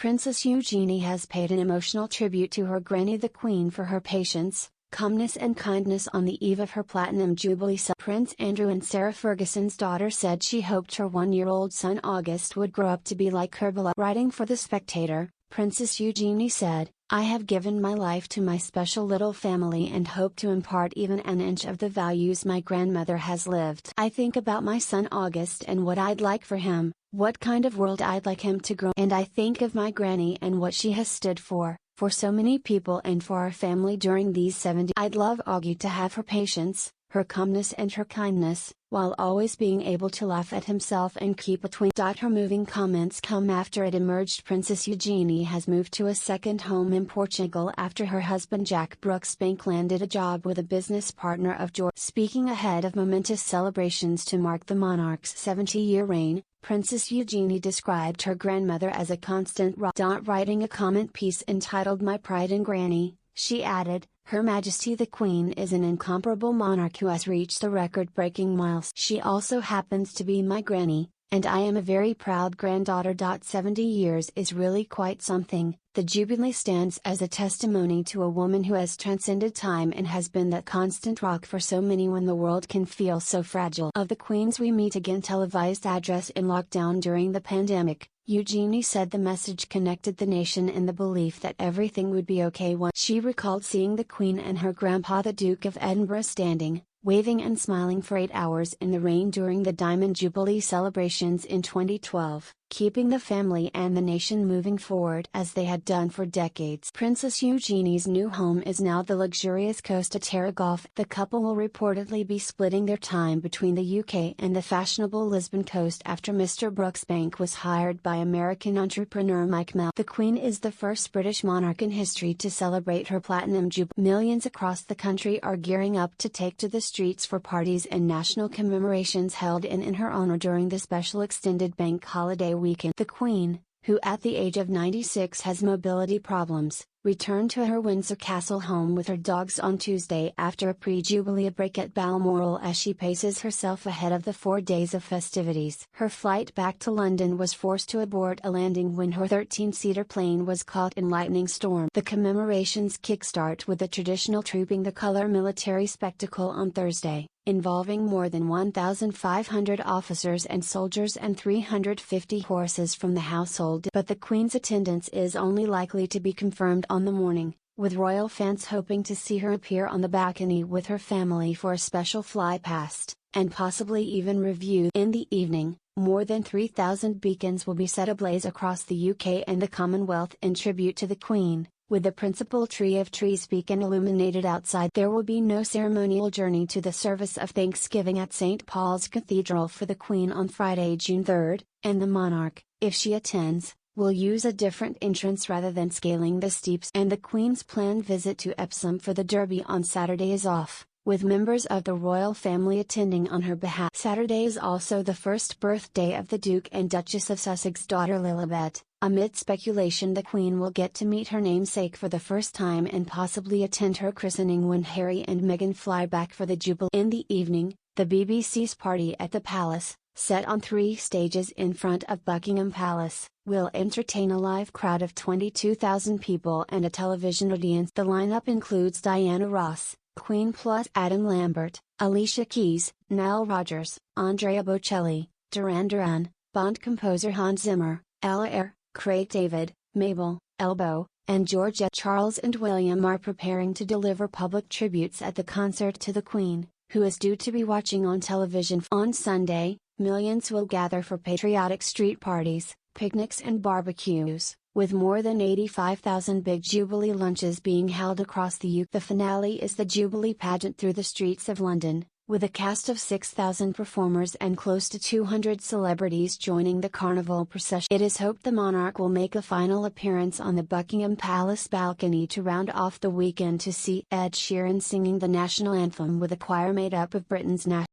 Princess Eugenie has paid an emotional tribute to her granny the Queen for her patience, calmness and kindness on the eve of her Platinum Jubilee. Prince Andrew and Sarah Ferguson's daughter said she hoped her one-year-old son August would grow up to be like her beloved. Writing for The Spectator, Princess Eugenie said, "I have given my life to my special little family and hope to impart even an inch of the values my grandmother has lived. I think about my son August and what I'd like for him, what kind of world I'd like him to grow. And I think of my granny and what she has stood for so many people and for our family during these 70. I'd love Augie to have her patience, her calmness and her kindness, while always being able to laugh at himself and keep between." Her moving comments come after it emerged Princess Eugenie has moved to a second home in Portugal after her husband Jack Brooksbank landed a job with a business partner of George. Speaking ahead of momentous celebrations to mark the monarch's 70-year reign, Princess Eugenie described her grandmother as a constant rock. Writing a comment piece entitled "My Pride in Granny," she added, "Her Majesty the Queen is an incomparable monarch who has reached the record-breaking milestone. She also happens to be my granny, and I am a very proud granddaughter. 70 years is really quite something." The Jubilee stands as a testimony to a woman who has transcended time and has been that constant rock for so many when the world can feel so fragile. Of the Queen's We Meet Again televised address in lockdown during the pandemic, Eugenie said the message connected the nation in the belief that everything would be okay. She recalled seeing the Queen and her grandpa the Duke of Edinburgh standing, waving and smiling for 8 hours in the rain during the Diamond Jubilee celebrations in 2012, keeping the family and the nation moving forward as they had done for decades. Princess Eugenie's new home is now the luxurious Costa Terra Golf. The couple will reportedly be splitting their time between the UK and the fashionable Lisbon coast after Mr. Brooksbank was hired by American entrepreneur Mike Mel. The Queen is the first British monarch in history to celebrate her Platinum Jubilee. Millions across the country are gearing up to take to the streets for parties and national commemorations held in her honor during the special extended bank holiday weekend. The Queen, who at the age of 96 has mobility problems, returned to her Windsor Castle home with her dogs on Tuesday after a pre-Jubilee break at Balmoral as she paces herself ahead of the 4 days of festivities. Her flight back to London was forced to abort a landing when her 13-seater plane was caught in lightning storm. The commemorations kickstart with the traditional Trooping the Colour military spectacle on Thursday, involving more than 1,500 officers and soldiers and 350 horses from the household. But the Queen's attendance is only likely to be confirmed on the morning, with royal fans hoping to see her appear on the balcony with her family for a special fly past, and possibly even review. In the evening, more than 3,000 beacons will be set ablaze across the UK and the Commonwealth in tribute to the Queen, with the principal tree of trees beacon illuminated outside. There will be no ceremonial journey to the service of Thanksgiving at St. Paul's Cathedral for the Queen on Friday, June 3, and the monarch, if she attends, will use a different entrance rather than scaling the steeps. And the Queen's planned visit to Epsom for the Derby on Saturday is off, with members of the royal family attending on her behalf. Saturday is also the first birthday of the Duke and Duchess of Sussex's daughter Lilibet. Amid speculation the Queen will get to meet her namesake for the first time and possibly attend her christening when Harry and Meghan fly back for the Jubilee. In the evening, the BBC's Party at the Palace, set on 3 stages in front of Buckingham Palace, will entertain a live crowd of 22,000 people and a television audience. The lineup includes Diana Ross, Queen plus Adam Lambert, Alicia Keys, Nile Rodgers, Andrea Bocelli, Duran Duran, Bond composer Hans Zimmer, Ella Eyre, Craig David, Mabel, Elbow, and Georgia. Charles and William are preparing to deliver public tributes at the concert to the Queen, who is due to be watching on television. On Sunday, millions will gather for patriotic street parties, picnics and barbecues, with more than 85,000 big Jubilee lunches being held across the UK. The finale is the Jubilee pageant through the streets of London, with a cast of 6,000 performers and close to 200 celebrities joining the carnival procession. It is hoped the monarch will make a final appearance on the Buckingham Palace balcony to round off the weekend to see Ed Sheeran singing the national anthem with a choir made up of Britain's national